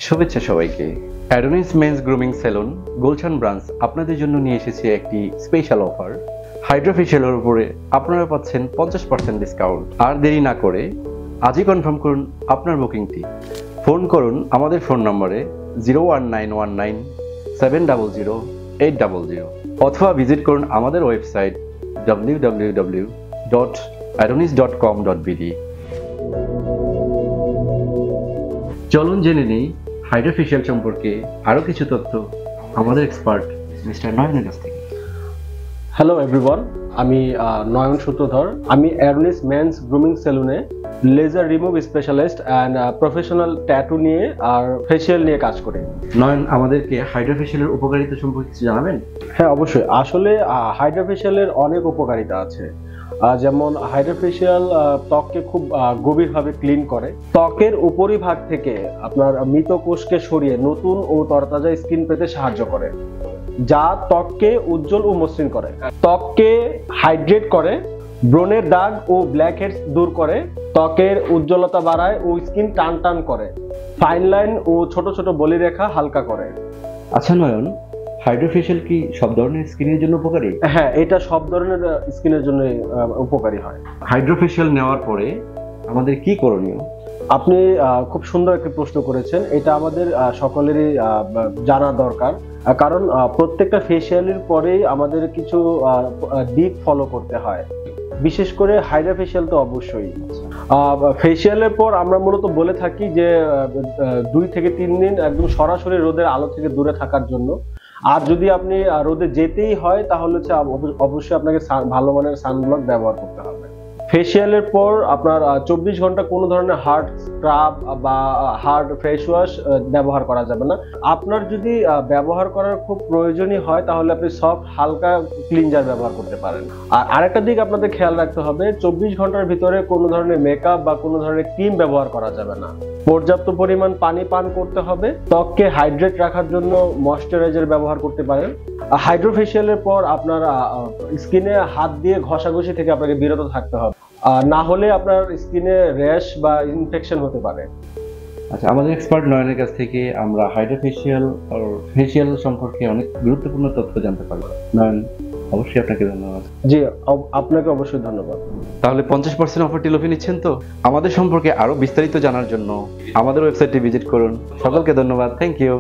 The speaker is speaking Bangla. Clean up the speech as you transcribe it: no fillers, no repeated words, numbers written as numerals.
শুভেচ্ছা সবাইকে। Adonis men's grooming salon Gulshan branch আপনাদের জন্য নিয়ে এসেছে একটি স্পেশাল অফার। হাইড্রোফেশিয়ালের উপরে আপনারা পাচ্ছেন 50% ডিসকাউন্ট। আর দেরি না করে আজই কনফার্ম করুন আপনার বুকিংটি। ফোন করুন আমাদের ফোন নম্বরে 01919700800 অথবা ভিজিট করুন আমাদের ওয়েবসাইট www.adonis.com.bd। চলুন জেনে নেই হাইড্রোফেশিয়াল সম্পর্কে আরও কিছু তথ্য আমাদের এক্সপার্ট মিস্টার নয়নের কাছ থেকে। হ্যালো এভরিওয়ান, আমি নয়ন সূত্রধর। আমি অ্যাডোনিস মেন্স গ্রুমিং সেলুনে laser remove specialist and professional tattoo নিয়ে আর ফেশিয়াল নিয়ে কাজ করি। নয়ন, আমাদেরকে হাইড্রোফেশিয়ালের উপকারিতা সম্পর্কে কিছু জানাবেন? হ্যাঁ, অবশ্যই। আসলে হাইড্রোফেশিয়ালের অনেক উপকারিতা আছে। যেমন হাইড্রোফেশিয়াল ত্বককে খুব গভীরভাবে ক্লিন করে। ত্বকের উপরিভাগ থেকে আপনার মৃত কোষকে সরিয়ে নতুন ও তরতাজা স্কিন পেতে সাহায্য করে, যা ত্বককে উজ্জ্বল ও মসৃণ করে। ত্বককে হাইড্রেট করে, ব্রণের দাগ ও ব্ল্যাক হেডস দূর করে, ত্বকের উজ্জ্বলতা বাড়ায় ও স্কিন টান টান করে, ফাইন লাইন ও ছোট ছোট বলিরেখা হালকা করে। আচ্ছা নয়ন, হাইড্রোফেশিয়াল কি সব ধরনের স্কিনের জন্য উপকারী? হ্যাঁ, এটা সব ধরনের স্কিনের জন্য উপকারী হয়। হাইড্রোফেশিয়াল নেওয়ার পরে আমাদের কি করণীয়? আপনি খুব সুন্দর একটি প্রশ্ন করেছেন। এটা আমাদের সকলেরই জানা দরকার, কারণ প্রত্যেকটা ফেশিয়ালের পরেই আমাদের কিছু দিক ফলো করতে হয়। বিশেষ করে হাইড্রোফেশিয়াল তো অবশ্যই। ফেশিয়ালের পর আমরা মূলত বলে থাকি যে 2 থেকে 3 দিন একদম সরাসরি রোদের আলো থেকে দূরে থাকার জন্য। আর যদি আপনি রোদে যেতেই হয় তাহলে হচ্ছে অবশ্যই আপনাকে ভালো মানের সানব্লক ব্যবহার করতে হবে। ফেশিয়ালের পর আপনার 24 ঘন্টা কোনো ধরনের হার্ড স্ক্রাব বা হার্ড ফেস ওয়াশ ব্যবহার করা যাবে না। আপনার যদি ব্যবহার করার খুব প্রয়োজনই হয় তাহলে আপনি সফট হালকা ক্লিনজার ব্যবহার করতে পারেন। আর আরেকটা দিক আপনাদের খেয়াল রাখতে হবে, 24 ঘন্টার ভিতরে কোনো ধরনের মেকআপ বা কোনো ধরনের ক্রিম ব্যবহার করা যাবে না। পর্যাপ্ত পরিমাণ পানি পান করতে হবে। ত্বককে হাইড্রেট রাখার জন্য ময়েশ্চারাইজার ব্যবহার করতে পারেন। হাইড্রোফেশিয়ালের পর আপনার স্কিনে হাত দিয়ে ঘষাঘষি থেকে আপনাকে বিরত থাকতে হবে, না হলে আপনার স্কিনে র্যাশ বা ইনফেকশন হতে পারে। আচ্ছা, আমাদের এক্সপার্ট নয়নের কাছ থেকে আমরা হাইড্রোফেশিয়াল আর ফেশিয়াল সম্পর্কে অনেক গুরুত্বপূর্ণ তথ্য জানতে পারবো। নয়ন, অবশ্যই আপনাকে ধন্যবাদ। জি, আপনাকে অবশ্যই ধন্যবাদ। তাহলে 50% অফারটি লোভে নিচ্ছেন তো? আমাদের সম্পর্কে আরো বিস্তারিত জানার জন্য আমাদের ওয়েবসাইটটি ভিজিট করুন। সকলকে ধন্যবাদ। Thank you.